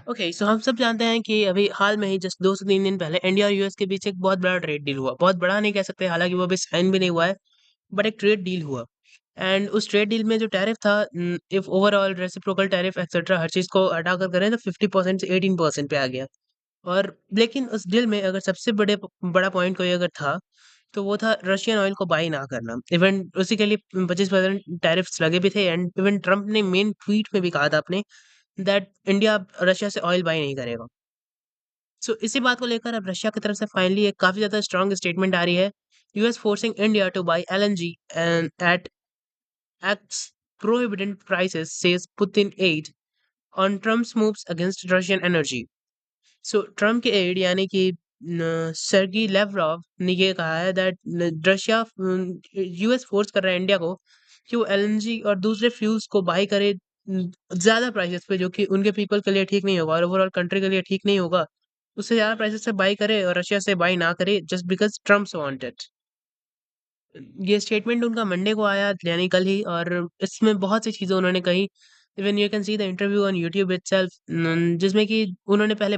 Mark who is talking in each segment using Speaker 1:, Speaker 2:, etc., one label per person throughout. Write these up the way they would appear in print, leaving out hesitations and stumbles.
Speaker 1: Okay, सो हम सब जानते हैं कि अभी हाल में ही जस्ट 2 से 3 दिन पहले इंडिया और यूएस के बीच एक बहुत बड़ा ट्रेड डील हुआ। बहुत बड़ा नहीं कह सकते, हालाँकि वो अभी साइन भी नहीं हुआ है, बट एक ट्रेड डील हुआ। एंड उस ट्रेड डील में जो टैरिफ था, if overall reciprocal tariff etcetera हर चीज़ को हटाकर करें तो 50% से 18% पे आ गया। और लेकिन उस डील में अगर सबसे बड़ा पॉइंट कोई अगर था, तो वो था रशियन ऑयल को बाय ना करना। इवन उसी के लिए 25% टैरिफ्स लगे भी थे, एंड इवन ट्रम्प ने मेन ट्वीट में भी कहा था अपने दैट इंडिया रशिया से ऑयल बाय नहीं करेगा। सो इसी बात को लेकर अब रशिया की तरफ से फाइनली एक काफ़ी ज़्यादा स्ट्रॉन्ग स्टेटमेंट आ रही है। US forcing India to buy LNG and at ex prohibited prices, says Putin aide on Trump's moves against Russian energy. So Trump के एड यानी कि सर्गी लेवरॉव ने ये कहा है दैट रशिया यूएस फोर्स कर रहा है इंडिया को कि वो एलएनजी और दूसरे फ्यूल्स को बाय करे ज़्यादा प्राइसेस पे, जो कि उनके पीपल के लिए ठीक नहीं होगा और ओवरऑल कंट्री के लिए ठीक नहीं होगा। उससे ज़्यादा प्राइसेस से बाय करे और रशिया से बाय ना करे just because Trump's want it. ये स्टेटमेंट उनका मंडे को आया यानी कल ही, और इसमें बहुत सी चीज़ें उन्होंने कही। Even you can see the interview on YouTube itself, जिसमें कि उन्होंने पहले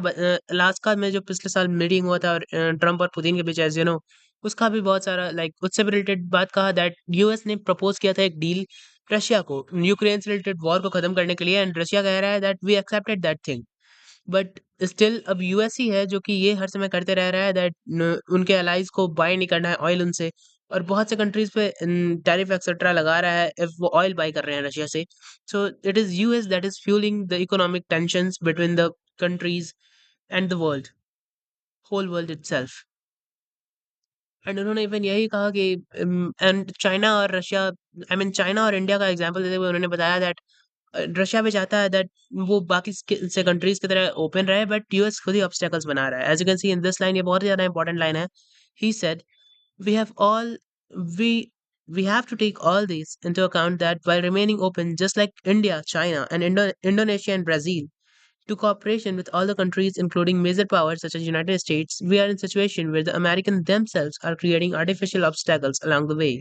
Speaker 1: अलास्का में जो पिछले साल मीटिंग हुआ था और ट्रम्प और पुतिन के बीच, एज़ यू नो, उसका भी बहुत सारा लाइक उससे भी रिलेटेड बात कहा दैट यूएस ने प्रपोज़ किया था एक डील रशिया को यूक्रेन से रिलेटेड वॉर को खत्म करने के लिए, एंड रशिया कह रहा है that we accepted that thing. But still अब यूएस ही है जो कि ये हर समय करते रह रहा है दैट उनके अलाइज को बाय नहीं करना है ऑयल उनसे, और बहुत से कंट्रीज पे टैरिफ एक्सेट्रा लगा रहा है इफ वो ऑयल बाय कर रहे हैं रशिया से। So it is US that is fueling the economic tensions between the countries and the world, whole world itself. And उन्होंने इवन यही कहा कि एंड चाइना और रशिया, आई मीन चाइना और इंडिया का एग्जांपल देते हुए उन्होंने बताया दैट रशिया भी चाहता है दैट वो बाकी से कंट्रीज की तरह ओपन रहे, बट यूएस खुद ही ऑब्स्टेकल्स बना रहा है। As you can see in this line, ये बहुत ही ज्यादा इंपॉर्टेंट लाइन है। He said we have all we we have to take all these into account that while remaining open just like India, China and Indonesia and Brazil to cooperation with all the countries including major powers such as United States, we are in a situation where the Americans themselves are creating artificial obstacles along the way.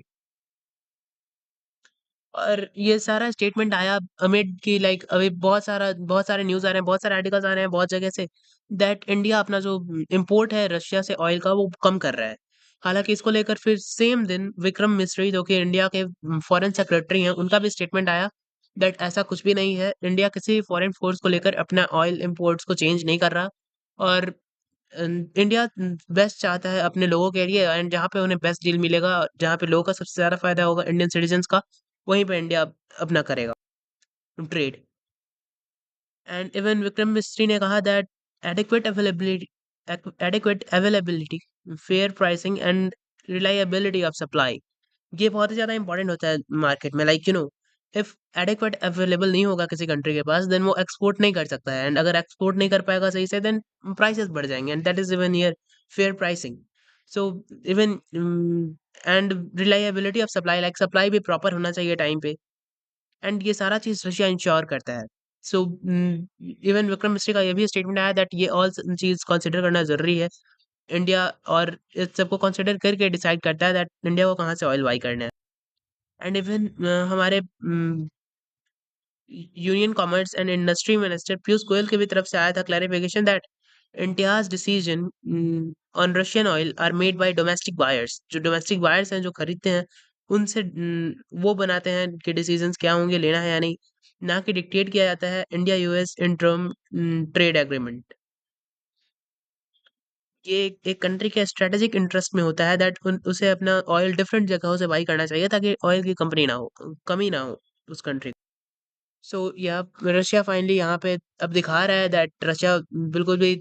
Speaker 1: और ये सारा statement आया amid की like अभी बहुत सारे news आ रहे हैं, बहुत सारे आर्टिकल्स आ रहे हैं बहुत जगह से दैट इंडिया अपना जो इम्पोर्ट है रशिया से ऑयल का वो कम कर रहा है। हालाँकि इसको लेकर फिर सेम दिन विक्रम मिस्री जो कि इंडिया के फॉरेन सेक्रेटरी हैं, उनका भी स्टेटमेंट आया दैट ऐसा कुछ भी नहीं है। इंडिया किसी भी फॉरेन फोर्स को लेकर अपना ऑयल इम्पोर्ट्स को चेंज नहीं कर रहा, और इंडिया बेस्ट चाहता है अपने लोगों के लिए, एंड जहाँ पे उन्हें बेस्ट डील मिलेगा, जहाँ पे लोगों का सबसे ज़्यादा फ़ायदा होगा इंडियन सिटीज़न्स का, वहीं पे इंडिया अपना करेगा ट्रेड। एंड इवन विक्रम मिस्त्री ने कहा that adequate availability adequate availability, fair pricing and reliability of supply, ये बहुत ही ज़्यादा इंपॉर्टेंट होता है मार्केट में। Like you know, if adequate available नहीं होगा किसी कंट्री के पास, देन वो एक्सपोर्ट नहीं कर सकता है, एंड अगर एक्सपोर्ट नहीं कर पाएगा सही से, देन प्राइसेस बढ़ जाएंगे, and that is even year fair pricing. So even and reliability of supply, like supply भी प्रॉपर होना चाहिए टाइम पे, एंड ये सारा चीज़ रशिया इंश्योर करता है। सो इवन विक्रम मिस्री का ये भी स्टेटमेंट आया दैट ये ऑल चीज़ कंसिडर करना ज़रूरी है। इंडिया और इस सबको कंसिडर करके डिसाइड करता है दैट इंडिया को कहाँ से ऑयल बाय करना है। एंड इवन हमारे union commerce and industry minister Piyush Goyal की भी तरफ से आया था clarification that India's decision on Russian oil are made by domestic buyers, जो डोमेस्टिक बायर्स हैं जो खरीदते हैं उनसे वो बनाते हैं कि डिसीजंस क्या होंगे, लेना है या नहीं, ना कि डिक्टेट किया जाता है India US interim trade agreement. ये एक कंट्री के स्ट्रेटेजिक इंटरेस्ट में होता है दैट उसे अपना ऑयल डिफरेंट जगहों से बाई करना चाहिए ताकि ऑयल की कंपनी ना हो, कमी ना हो उस कंट्री। सो या रशिया फाइनली यहाँ पे अब दिखा रहा है दैट रशिया बिल्कुल भी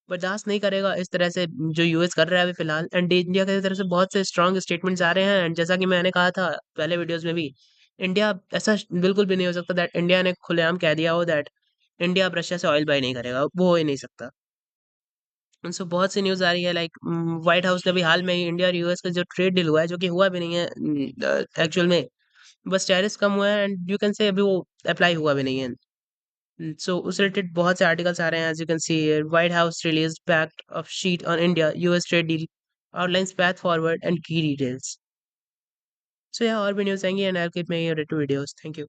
Speaker 1: बर्दाश्त नहीं करेगा इस तरह से जो यूएस कर रहा है अभी फिलहाल, एंड इंडिया की तरफ से बहुत से स्ट्रॉन्ग स्टेटमेंट्स आ रहे हैं, एंड जैसा कि मैंने कहा था पहले वीडियोस में भी, इंडिया ऐसा बिल्कुल भी नहीं हो सकता दैट इंडिया ने खुलेआम कह दिया हो दैट इंडिया अब रशिया से ऑयल बाई नहीं करेगा, वो हो ही नहीं सकता। सो बहुत सी न्यूज़ आ रही है लाइक व्हाइट हाउस ने भी हाल में ही इंडिया और यूएस का जो ट्रेड डील हुआ है, जो कि हुआ भी नहीं है एक्चुअल में, बस टैरिफ्स कम हुआ है, एंड यू कैन से अभी वो अप्लाई हुआ भी नहीं है। सो उससे रिलेटेड बहुत से आर्टिकल्स आ रहे हैं, as you can see White House release fact of sheet on India US trade deal, outlines path forward and key details. So यहाँ और भी न्यूज़ आएंगी, and I will keep making related videos. Thank you.